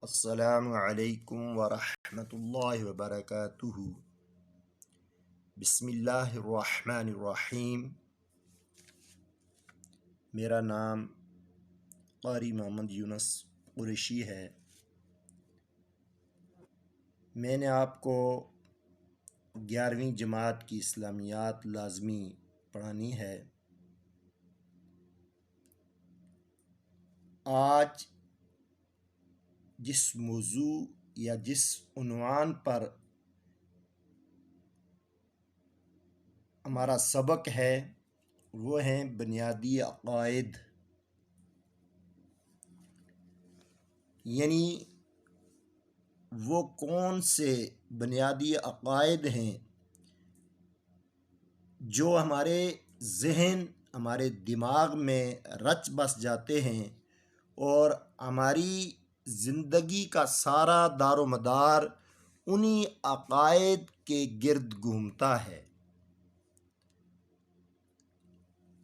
السلام علیکم ورحمۃ اللہ وبرکاتہ۔ بسم اللہ الرحمن الرحیم۔ میرا نام قاری محمد یونس قریشی ہے۔ میں نے آپ کو 11ویں جماعت کی اسلامیات لازمی پڑھانی ہے۔ آج جس موضوع یا جس عنوان پر ہمارا سبق ہے وہ ہیں بنیادی عقائد، یعنی وہ کون سے بنیادی عقائد ہیں جو ہمارے ذہن، ہمارے دماغ میں رچ بس جاتے ہیں اور ہماری زندگی کا سارا دار و مدار انہی عقائد کے گرد گھومتا ہے۔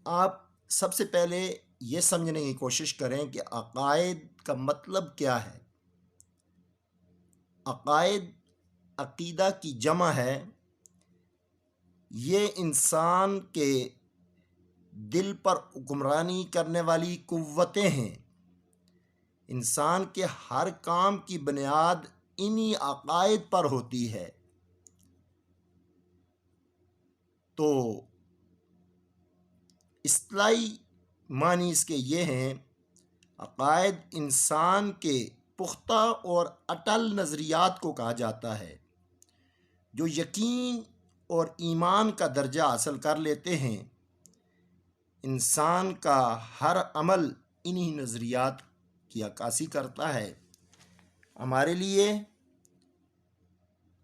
آپ سب سے پہلے یہ سمجھنے کی کوشش کریں کہ عقائد کا مطلب کیا ہے۔ عقائد عقیدہ کی جمع ہے۔ یہ انسان کے دل پر حکمرانی کرنے والی قوتیں ہیں۔ انسان کے ہر کام کی بنیاد انہی عقائد پر ہوتی ہے۔ تو اصطلاحی معنی اس کے یہ ہیں، عقائد انسان کے پختہ اور اٹل نظریات کو کہا جاتا ہے جو یقین اور ایمان کا درجہ حاصل کر لیتے ہیں۔ انسان کا ہر عمل انہی نظریات کی عکاسی کرتا ہے۔ ہمارے لیے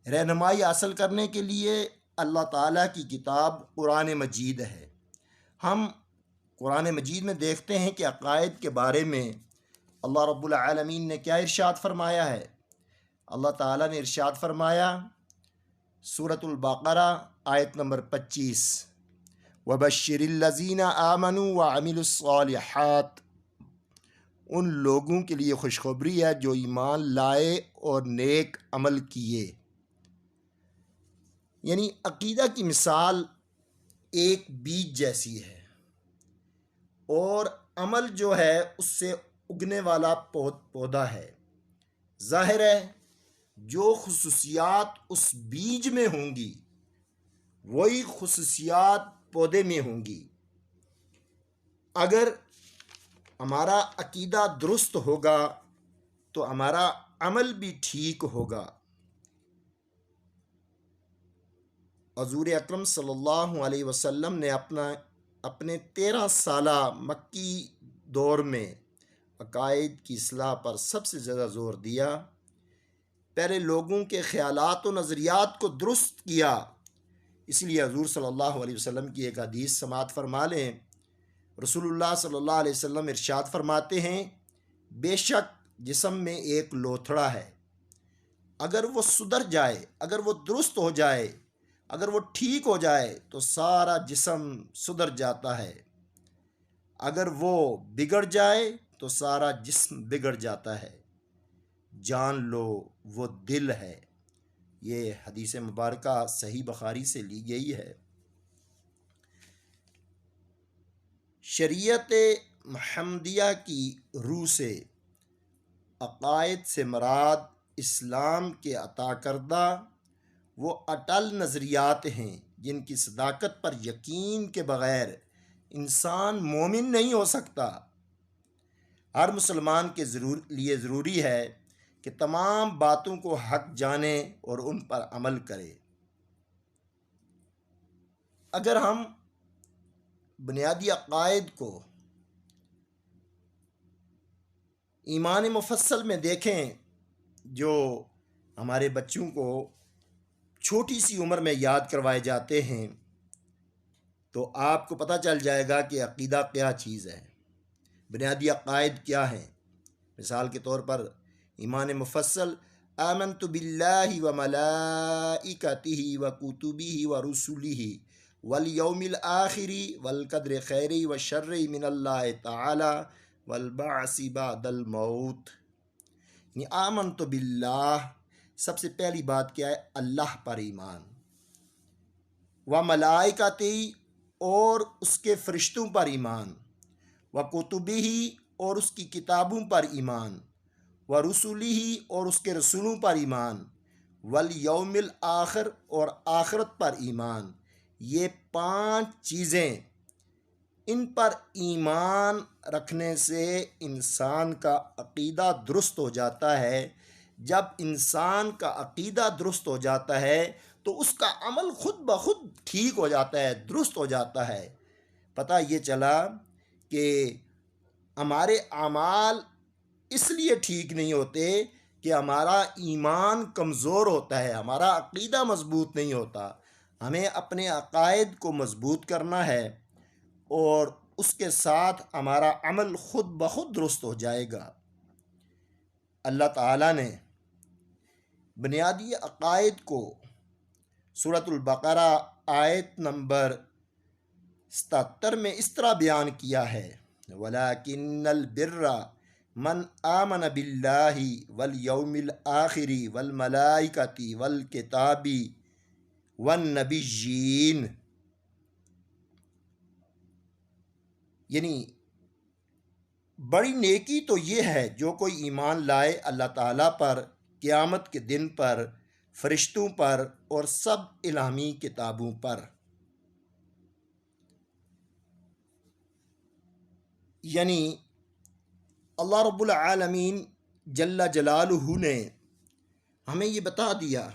رہنمائی حاصل کرنے کے لیے اللہ تعالیٰ کی کتاب قرآن مجید ہے۔ ہم قرآن مجید میں دیکھتے ہیں کہ عقائد کے بارے میں اللہ رب العالمین نے کیا ارشاد فرمایا ہے۔ اللہ تعالیٰ نے ارشاد فرمایا سورۃ البقرہ آیت نمبر 25، وَبَشِّرِ الَّذِينَ آمَنُوا وَعَمِلُوا الصَّالِحَاتِ، ان لوگوں کے لیے خوشخبری ہے جو ایمان لائے اور نیک عمل کیے۔ یعنی عقیدہ کی مثال ایک بیج جیسی ہے اور عمل جو ہے اس سے اگنے والا پودا ہے۔ ظاہر ہے جو خصوصیات اس بیج میں ہوں گی وہی خصوصیات پودے میں ہوں گی۔ اگر ہمارا عقیدہ درست ہوگا تو ہمارا عمل بھی ٹھیک ہوگا۔ حضور اکرم صلی اللہ علیہ وسلم نے اپنے 13 سالہ مکی دور میں عقائد کی اصلاح پر سب سے زیادہ زور دیا۔ پہلے لوگوں کے خیالات و نظریات کو درست کیا۔ اس لیے حضور صلی اللہ علیہ وسلم کی ایک حدیث سماعت فرما لیں۔ رسول اللہ صلی اللہ علیہ وسلم ارشاد فرماتے ہیں، بے شک جسم میں ایک لوتھڑا ہے، اگر وہ سدھر جائے، اگر وہ درست ہو جائے، اگر وہ ٹھیک ہو جائے تو سارا جسم سدھر جاتا ہے، اگر وہ بگڑ جائے تو سارا جسم بگڑ جاتا ہے، جان لو وہ دل ہے۔ یہ حدیث مبارکہ صحیح بخاری سے لی گئی ہے۔ شریعت محمدیہ کی روح سے عقائد سے مراد اسلام کے عطا کردہ وہ اٹل نظریات ہیں جن کی صداقت پر یقین کے بغیر انسان مومن نہیں ہو سکتا۔ ہر مسلمان کے لیے ضروری ہے کہ تمام باتوں کو حق جانے اور ان پر عمل کرے۔ اگر ہم بنیادی عقائد کو ایمان مفصل میں دیکھیں جو ہمارے بچوں کو چھوٹی سی عمر میں یاد کروائے جاتے ہیں تو آپ کو پتہ چل جائے گا کہ عقیدہ کیا چیز ہے، بنیادی عقائد کیا ہیں۔ مثال کے طور پر ایمان مفصل، آمنت باللہ وملائکتہ وکتبہ ورسلہ والیوم الآخر والقدر خیر وشر من اللہ تعالی والبعث بعد الموت۔ آمن تو باللہ، سب سے پہلی بات کیا ہے؟ اللہ پر ایمان، و ملائکتی، اور اس کے فرشتوں پر ایمان، و کتبی، اور اس کی کتابوں پر ایمان، و رسولی، اور اس کے رسولوں پر ایمان، والیوم الآخر، اور آخرت پر ایمان۔ یہ 5 چیزیں، ان پر ایمان رکھنے سے انسان کا عقیدہ درست ہو جاتا ہے۔ جب انسان کا عقیدہ درست ہو جاتا ہے تو اس کا عمل خود بخود ٹھیک ہو جاتا ہے، درست ہو جاتا ہے۔ پتہ یہ چلا کہ ہمارے اعمال اس لیے ٹھیک نہیں ہوتے کہ ہمارا ایمان کمزور ہوتا ہے، ہمارا عقیدہ مضبوط نہیں ہوتا۔ ہمیں اپنے عقائد کو مضبوط کرنا ہے اور اس کے ساتھ ہمارا عمل خود بخود درست ہو جائے گا۔ اللہ تعالیٰ نے بنیادی عقائد کو سورۃ البقرہ آیت نمبر 77 میں اس طرح بیان کیا ہے: وَلَٰكِنَّ الْبِرَّ مَنْ آمَنَ بِاللَّهِ وَالْيَوْمِ الْآخِرِ وَالْمَلَائِكَةِ وَالْكِتَابِ وَالنَّبِيِّينَ، یعنی بڑی نیکی تو یہ ہے جو کوئی ایمان لائے اللہ تعالیٰ پر، قیامت کے دن پر، فرشتوں پر اور سب الہامی کتابوں پر۔ یعنی اللہ رب العالمین جل جلالہ نے ہمیں یہ بتا دیا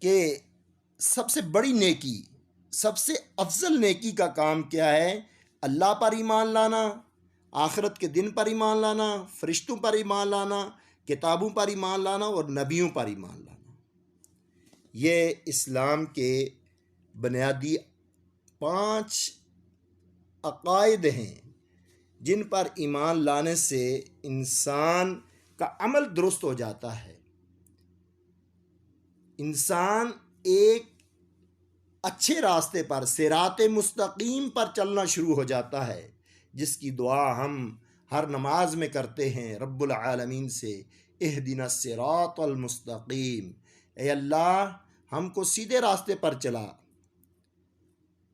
کہ سب سے بڑی نیکی، سب سے افضل نیکی کا کام کیا ہے؟ اللہ پر ایمان لانا، آخرت کے دن پر ایمان لانا، فرشتوں پر ایمان لانا، کتابوں پر ایمان لانا اور نبیوں پر ایمان لانا۔ یہ اسلام کے بنیادی 5 عقائد ہیں جن پر ایمان لانے سے انسان کا عمل درست ہو جاتا ہے، انسان ایک اچھے راستے پر، صراط مستقیم پر چلنا شروع ہو جاتا ہے، جس کی دعا ہم ہر نماز میں کرتے ہیں رب العالمین سے: اہدنا الصراط المستقیم، اے اللہ ہم کو سیدھے راستے پر چلا،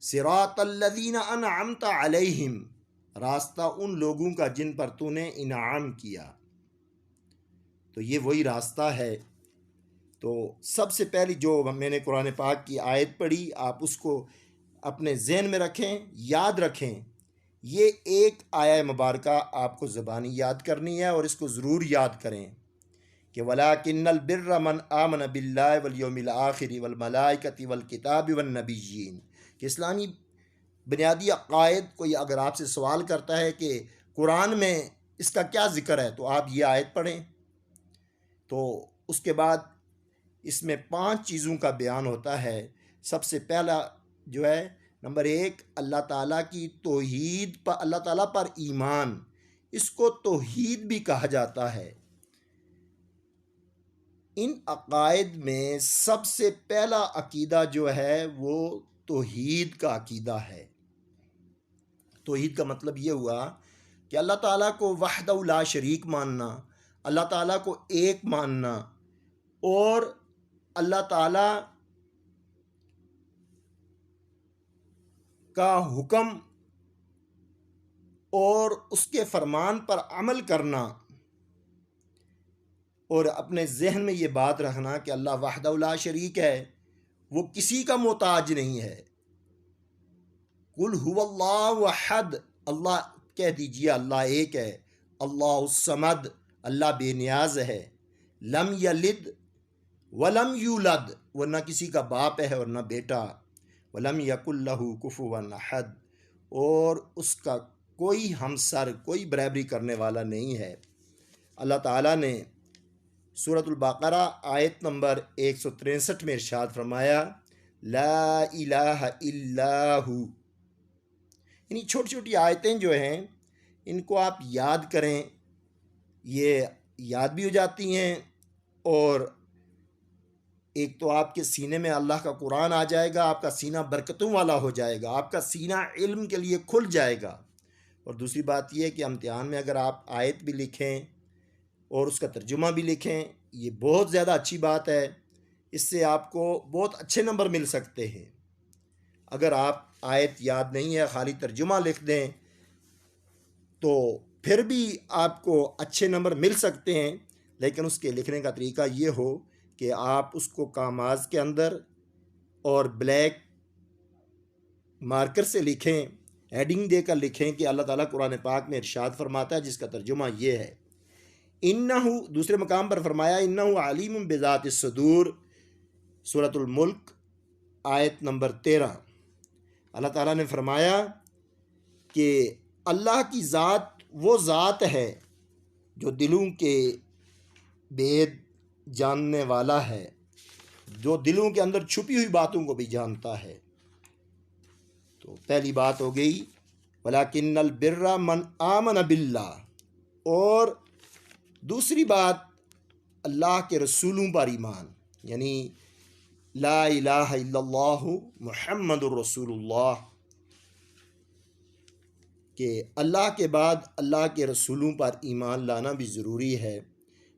صراط الذین انعمت علیہم، راستہ ان لوگوں کا جن پر تو نے انعام کیا۔ تو یہ وہی راستہ ہے۔ تو سب سے پہلی جو میں نے قرآن پاک کی آیت پڑھی، آپ اس کو اپنے ذہن میں رکھیں، یاد رکھیں۔ یہ ایک آیہ مبارکہ آپ کو زبانی یاد کرنی ہے اور اس کو ضرور یاد کریں کہ وَلَٰكِنَّ الْبِرَّ مَنْ آمَنَ بِاللَّهِ وَالْيَوْمِ الْآخِرِ وَالْمَلَائِكَةِ وَالْكِتَابِ وَالنَّبِيِّينَ، کہ اسلامی بنیادی عقائد کوئی اگر آپ سے سوال کرتا ہے کہ قرآن میں اس کا کیا ذکر ہے، تو آپ یہ آیت پڑھیں۔ تو اس کے بعد اس میں 5 چیزوں کا بیان ہوتا ہے۔ سب سے پہلا جو ہے نمبر 1، اللہ تعالیٰ کی توحید پر، اللہ تعالیٰ پر ایمان، اس کو توحید بھی کہا جاتا ہے۔ ان عقائد میں سب سے پہلا عقیدہ جو ہے وہ توحید کا عقیدہ ہے۔ توحید کا مطلب یہ ہوا کہ اللہ تعالیٰ کو وحدہ لا شریک ماننا، اللہ تعالیٰ کو ایک ماننا، اور اللہ تعالیٰ کا حکم اور اس کے فرمان پر عمل کرنا، اور اپنے ذہن میں یہ بات رکھنا کہ اللہ وحدہ لا شریک ہے، وہ کسی کا محتاج نہیں ہے۔ قل هو اللہ احد، اللہ کہہ دیجئے اللہ ایک ہے۔ اللہ الصمد، اللہ بے نیاز ہے۔ لم یلد ولم یولد، وہ نہ کسی کا باپ ہے اور نہ بیٹا۔ ولم یکن لہ کفوا احد، اور اس کا کوئی ہمسر، کوئی برابری کرنے والا نہیں ہے۔ اللہ تعالیٰ نے سورۃ البقرہ آیت نمبر 163 میں ارشاد فرمایا: لا الہ الا ہو۔ یعنی چھوٹی چھوٹی آیتیں جو ہیں ان کو آپ یاد کریں، یہ یاد بھی ہو جاتی ہیں، اور ایک تو آپ کے سینے میں اللہ کا قرآن آ جائے گا، آپ کا سینہ برکتوں والا ہو جائے گا، آپ کا سینہ علم کے لیے کھل جائے گا۔ اور دوسری بات یہ ہے کہ امتحان میں اگر آپ آیت بھی لکھیں اور اس کا ترجمہ بھی لکھیں. یہ بہت زیادہ اچھی بات ہے، اس سے آپ کو بہت اچھے نمبر مل سکتے ہیں. اگر آپ آیت یاد نہیں ہے خالی ترجمہ لکھ دیں تو پھر بھی آپ کو اچھے نمبر مل سکتے ہیں، لیکن اس کے لکھنے کا طریقہ یہ ہو کہ آپ اس کو کاماز کے اندر اور بلیک مارکر سے لکھیں، ہیڈنگ دے کر لکھیں کہ اللہ تعالیٰ قرآن پاک میں ارشاد فرماتا ہے، جس کا ترجمہ یہ ہے. انہو، دوسرے مقام پر فرمایا انہو علیم بذات الصدور، سورۃ الملک آیت نمبر 13. اللہ تعالیٰ نے فرمایا کہ اللہ کی ذات وہ ذات ہے جو دلوں کے بید جاننے والا ہے، جو دلوں کے اندر چھپی ہوئی باتوں کو بھی جانتا ہے. تو پہلی بات ہو گئی وَلَكِنَّ الْبِرَّ مَنْ آمَنَ بِاللَّهِ، اور دوسری بات اللہ کے رسولوں پر ایمان، یعنی لا الہ الا اللہ محمد الرسول اللہ، کہ اللہ کے بعد اللہ کے رسولوں پر ایمان لانا بھی ضروری ہے.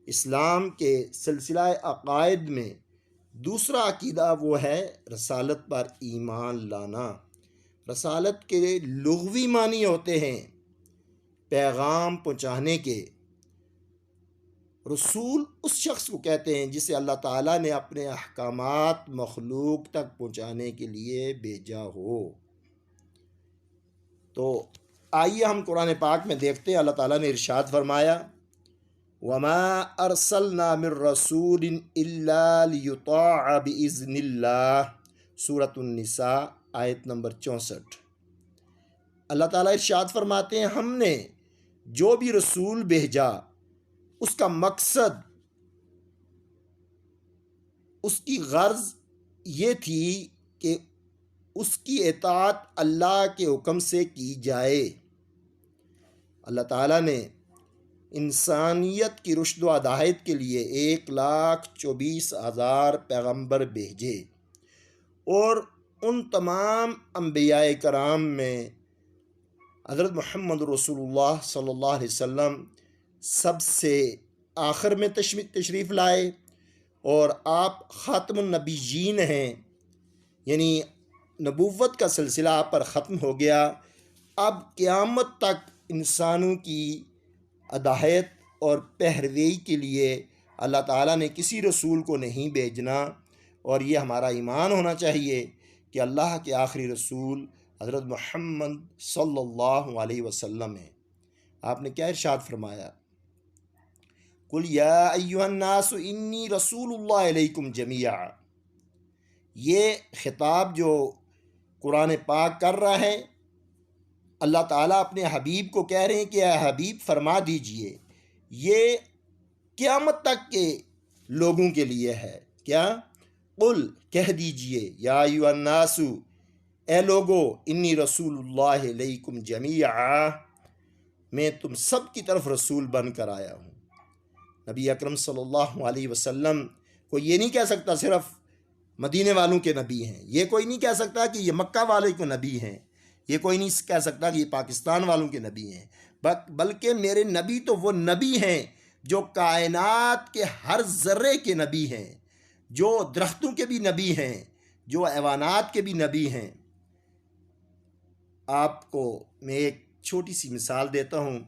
اسلام کے سلسلہ عقائد میں دوسرا عقیدہ وہ ہے رسالت پر ایمان لانا. رسالت کے لغوی معنی ہوتے ہیں پیغام پہنچانے کے. رسول اس شخص کو کہتے ہیں جسے اللہ تعالیٰ نے اپنے احکامات مخلوق تک پہنچانے کے لیے بھیجا ہو. تو آئیے ہم قرآن پاک میں دیکھتے ہیں. اللہ تعالیٰ نے ارشاد فرمایا وَمَا أَرْسَلْنَا مِن رَّسُولٍ إِلَّا لِيُطَاعَ بِإِذْنِ اللَّهِ، سورۃ النساء آیت نمبر 64. اللہ تعالیٰ ارشاد فرماتے ہیں ہم نے جو بھی رسول بھیجا اس کا مقصد، اس کی غرض یہ تھی کہ اس کی اطاعت اللہ کے حکم سے کی جائے. اللہ تعالیٰ نے انسانیت کی رشد و ہدایت کے لیے 1,24,000 پیغمبر بھیجے، اور ان تمام انبیاء کرام میں حضرت محمد رسول اللہ صلی اللہ علیہ وسلم سب سے آخر میں تشریف لائے، اور آپ خاتم النبیین ہیں، یعنی نبوت کا سلسلہ آپ پر ختم ہو گیا. اب قیامت تک انسانوں کی ہدایت اور پیروی کے لیے اللہ تعالیٰ نے کسی رسول کو نہیں بھیجنا. اور یہ ہمارا ایمان ہونا چاہیے کہ اللہ کے آخری رسول حضرت محمد صلی اللہ علیہ وسلم ہیں. آپ نے کیا ارشاد فرمایا؟ قُلْ يَا أَيُّهَا النَّاسُ إِنِّي رَسُولُ اللَّهِ إِلَيْكُمْ جَمِيعًا. یہ خطاب جو قرآن پاک کر رہا ہے، اللہ تعالیٰ اپنے حبیب کو کہہ رہے ہیں کہ اے حبیب فرما دیجئے، یہ قیامت تک کے لوگوں کے لیے ہے. کیا؟ قل، کہہ دیجئے، یا ایھا الناس، اے لوگو، انی رسول اللہ علیکم جمیعا، میں تم سب کی طرف رسول بن کر آیا ہوں. نبی اکرم صلی اللہ علیہ وسلم کو یہ نہیں کہہ سکتا صرف مدینے والوں کے نبی ہیں، یہ کوئی نہیں کہہ سکتا کہ یہ مکہ والے کے نبی ہیں، یہ کوئی نہیں کہہ سکتا کہ یہ پاکستان والوں کے نبی ہیں، بلکہ میرے نبی تو وہ نبی ہیں جو کائنات کے ہر ذرے کے نبی ہیں، جو درختوں کے بھی نبی ہیں، جو حیوانات کے بھی نبی ہیں. آپ کو میں ایک چھوٹی سی مثال دیتا ہوں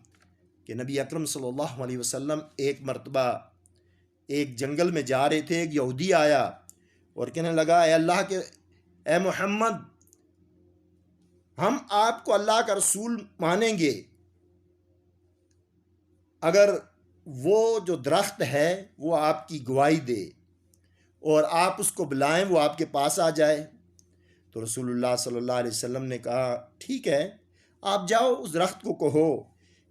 کہ نبی اکرم صلی اللہ علیہ وسلم ایک مرتبہ ایک جنگل میں جا رہے تھے. ایک یہودی آیا اور کہنے لگا اے اللہ کے، اے محمد، ہم آپ کو اللہ کا رسول مانیں گے اگر وہ جو درخت ہے وہ آپ کی گواہی دے اور آپ اس کو بلائیں، وہ آپ کے پاس آ جائے. تو رسول اللہ صلی اللہ علیہ وسلم نے کہا ٹھیک ہے، آپ جاؤ اس درخت کو کہو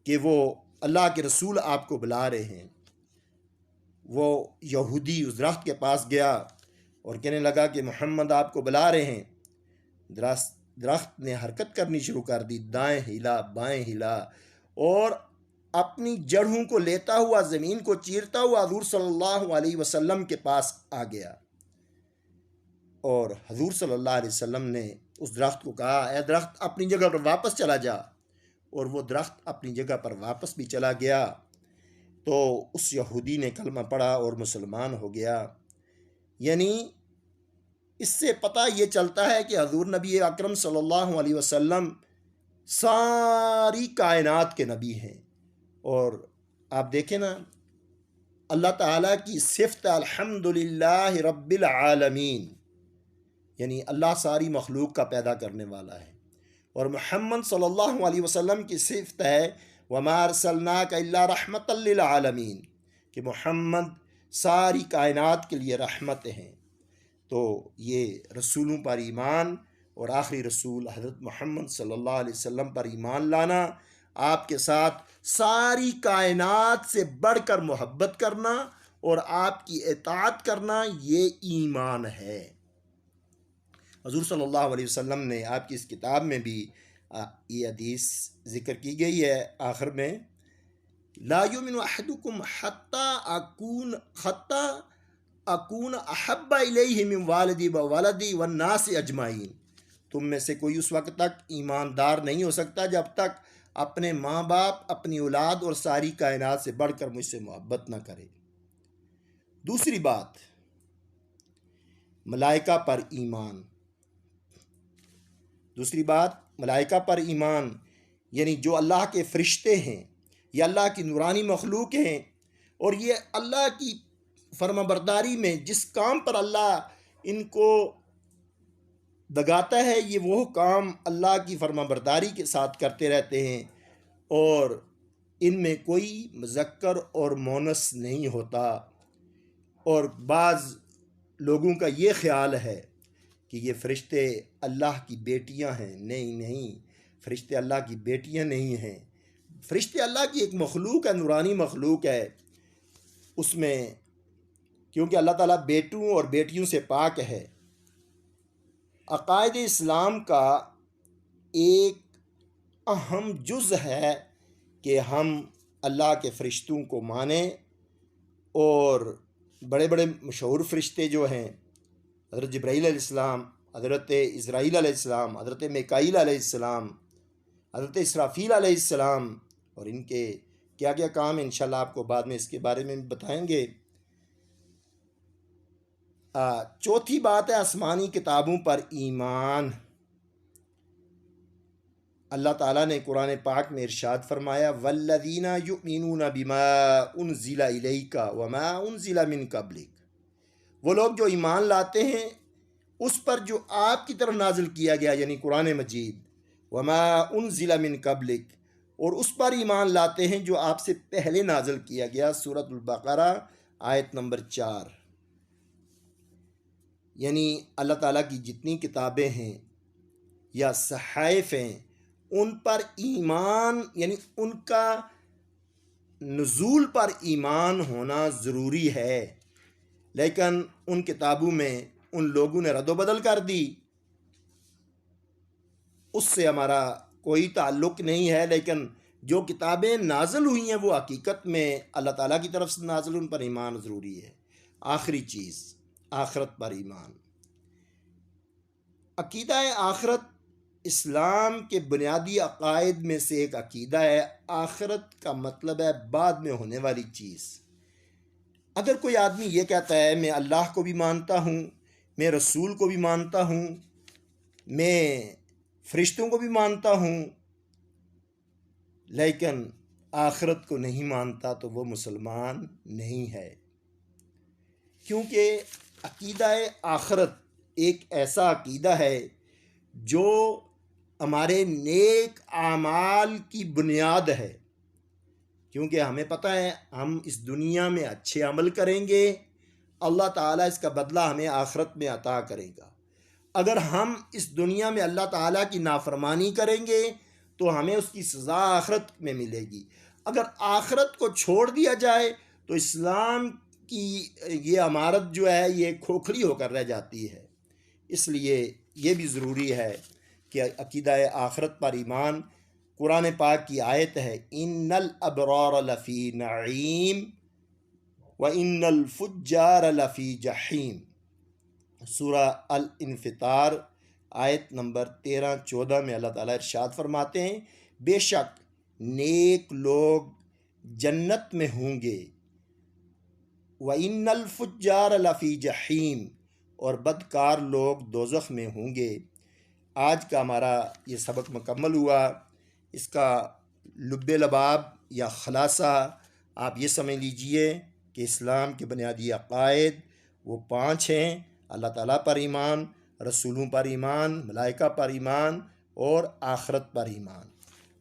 کہ وہ اللہ کے رسول آپ کو بلا رہے ہیں. وہ یہودی اس درخت کے پاس گیا اور کہنے لگا کہ محمد آپ کو بلا رہے ہیں. درخت نے حرکت کرنی شروع کر دی، دائیں ہلا بائیں ہلا، اور اپنی جڑوں کو لیتا ہوا زمین کو چیرتا ہوا حضور صلی اللہ علیہ وسلم کے پاس آ گیا. اور حضور صلی اللہ علیہ وسلم نے اس درخت کو کہا اے درخت اپنی جگہ پر واپس چلا جا، اور وہ درخت اپنی جگہ پر واپس بھی چلا گیا. تو اس یہودی نے کلمہ پڑھا اور مسلمان ہو گیا۔ یعنی اس سے پتہ یہ چلتا ہے کہ حضور نبی اکرم صلی اللہ علیہ وسلم ساری کائنات کے نبی ہیں۔ اور آپ دیکھیں نا، اللہ تعالیٰ کی صفت الحمدللہ رب العالمین، یعنی اللہ ساری مخلوق کا پیدا کرنے والا ہے، اور محمد صلی اللہ علیہ وسلم کی صفت ہے وما ارسلناک الا رحمۃ للعالمین، کہ محمد ساری کائنات کے لیے رحمت ہیں۔ تو یہ رسولوں پر ایمان اور آخری رسول حضرت محمد صلی اللہ علیہ وسلم پر ایمان لانا، آپ کے ساتھ ساری کائنات سے بڑھ کر محبت کرنا اور آپ کی اطاعت کرنا، یہ ایمان ہے۔ حضور صلی اللہ علیہ وسلم نے آپ کی اس کتاب میں بھی یہ حدیث ذکر کی گئی ہے آخر میں، لا یؤمن احدکم حتی اکون احب الیہ من والدی وولدی والناس اجمعین، تم میں سے کوئی اس وقت تک ایماندار نہیں ہو سکتا جب تک اپنے ماں باپ، اپنی اولاد اور ساری کائنات سے بڑھ کر مجھ سے محبت نہ کرے۔ دوسری بات، ملائکہ پر ایمان۔ دوسری بات، ملائکہ پر ایمان، یعنی جو اللہ کے فرشتے ہیں، یہ اللہ کی نورانی مخلوق ہیں، اور یہ اللہ کی فرما برداری میں جس کام پر اللہ ان کو دگاتا ہے، یہ وہ کام اللہ کی فرما برداری کے ساتھ کرتے رہتے ہیں، اور ان میں کوئی مذکر اور مونس نہیں ہوتا۔ اور بعض لوگوں کا یہ خیال ہے کہ یہ فرشتے اللہ کی بیٹیاں ہیں۔ نہیں، فرشتے اللہ کی بیٹیاں نہیں ہیں۔ فرشتے اللہ کی ایک مخلوق ہے، نورانی مخلوق ہے۔ اس میں کیونکہ اللہ تعالیٰ بیٹوں اور بیٹیوں سے پاک ہے۔ عقائد اسلام کا ایک اہم جز ہے کہ ہم اللہ کے فرشتوں کو مانیں، اور بڑے بڑے مشہور فرشتے جو ہیں، حضرت جبرائیل علیہ السلام، حضرت اسرائیل علیہ السلام، حضرت میکائیل علیہ السلام، حضرت اسرافیل علیہ السلام، اور ان کے کیا کیا کام انشاءاللہ آپ کو بعد میں اس کے بارے میں بتائیں گے۔ چوتھی بات ہے آسمانی کتابوں پر ایمان۔ اللہ تعالیٰ نے قرآن پاک میں ارشاد فرمایا والذین یؤمنون بما انزل الیک وما انزل من قبلک، وہ لوگ جو ایمان لاتے ہیں اس پر جو آپ کی طرف نازل کیا گیا، یعنی قرآن مجید، وما انزل من قبلک، اور اس پر ایمان لاتے ہیں جو آپ سے پہلے نازل کیا گیا، سورۃ البقرہ آیت نمبر 4۔ یعنی اللہ تعالیٰ کی جتنی کتابیں ہیں یا صحائف ہیں، ان پر ایمان، یعنی ان کا نزول پر ایمان ہونا ضروری ہے۔ لیکن ان کتابوں میں ان لوگوں نے رد و بدل کر دی، اس سے ہمارا کوئی تعلق نہیں ہے۔ لیکن جو کتابیں نازل ہوئی ہیں وہ حقیقت میں اللہ تعالیٰ کی طرف سے نازل، ان پر ایمان ضروری ہے۔ آخری چیز، آخرت پر ایمان۔ عقیدہ آخرت اسلام کے بنیادی عقائد میں سے ایک عقیدہ ہے۔ آخرت کا مطلب ہے بعد میں ہونے والی چیز۔ اگر کوئی آدمی یہ کہتا ہے میں اللہ کو بھی مانتا ہوں، میں رسول کو بھی مانتا ہوں، میں فرشتوں کو بھی مانتا ہوں، لیکن آخرت کو نہیں مانتا، تو وہ مسلمان نہیں ہے۔ کیونکہ عقیدہ آخرت ایک ایسا عقیدہ ہے جو ہمارے نیک اعمال کی بنیاد ہے۔ کیونکہ ہمیں پتہ ہے ہم اس دنیا میں اچھے عمل کریں گے، اللہ تعالیٰ اس کا بدلہ ہمیں آخرت میں عطا کرے گا۔ اگر ہم اس دنیا میں اللہ تعالیٰ کی نافرمانی کریں گے تو ہمیں اس کی سزا آخرت میں ملے گی۔ اگر آخرت کو چھوڑ دیا جائے تو اسلام کی یہ عمارت جو ہے یہ کھوکھلی ہو کر رہ جاتی ہے۔ اس لیے یہ بھی ضروری ہے کہ عقیدہ آخرت پر ایمان۔ قرآن پاک کی آیت ہے ان الابرار لفی نعیم وان الفجار لفی جحیم، سورہ الانفطار آیت نمبر 13-14 میں اللہ تعالیٰ ارشاد فرماتے ہیں بے شک نیک لوگ جنت میں ہوں گے، وَإِنَّ الْفُجَّارَ لَفِي جَحِيمٍ، اور بدکار لوگ دوزخ میں ہوں گے۔ آج کا ہمارا یہ سبق مکمل ہوا۔ اس کا لب لباب یا خلاصہ آپ یہ سمجھ لیجئے کہ اسلام کے بنیادی عقائد وہ 5 ہیں: اللہ تعالیٰ پر ایمان، رسولوں پر ایمان، ملائکہ پر ایمان اور آخرت پر ایمان۔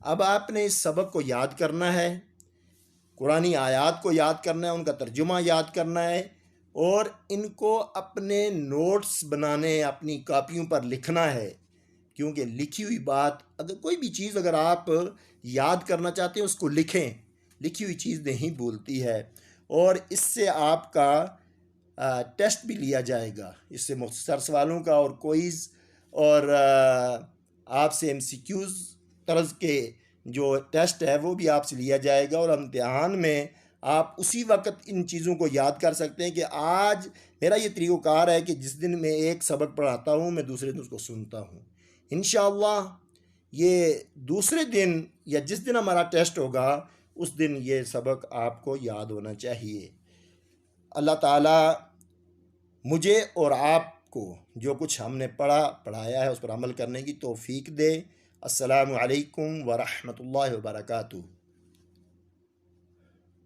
اب آپ نے اس سبق کو یاد کرنا ہے، قرآنی آیات کو یاد کرنا ہے، ان کا ترجمہ یاد کرنا ہے، اور ان کو اپنے نوٹس بنانے، اپنی کاپیوں پر لکھنا ہے، کیونکہ لکھی ہوئی بات، اگر کوئی بھی چیز اگر آپ یاد کرنا چاہتے ہیں اس کو لکھیں، لکھی ہوئی چیز نہیں بھولتی ہے۔ اور اس سے آپ کا ٹیسٹ بھی لیا جائے گا، اس سے مختصر سوالوں کا اور کوئز اور آپ سے MCQs طرز کے جو ٹیسٹ ہے وہ بھی آپ سے لیا جائے گا، اور امتحان میں آپ اسی وقت ان چیزوں کو یاد کر سکتے ہیں کہ آج میرا یہ طریقہ کار ہے کہ جس دن میں ایک سبق پڑھاتا ہوں میں دوسرے دن اس کو سنتا ہوں۔ انشاءاللہ یہ دوسرے دن یا جس دن ہمارا ٹیسٹ ہوگا اس دن یہ سبق آپ کو یاد ہونا چاہیے۔ اللہ تعالیٰ مجھے اور آپ کو جو کچھ ہم نے پڑھایا ہے اس پر عمل کرنے کی توفیق دے۔ السلام علیکم ورحمۃ اللہ وبرکاتہ۔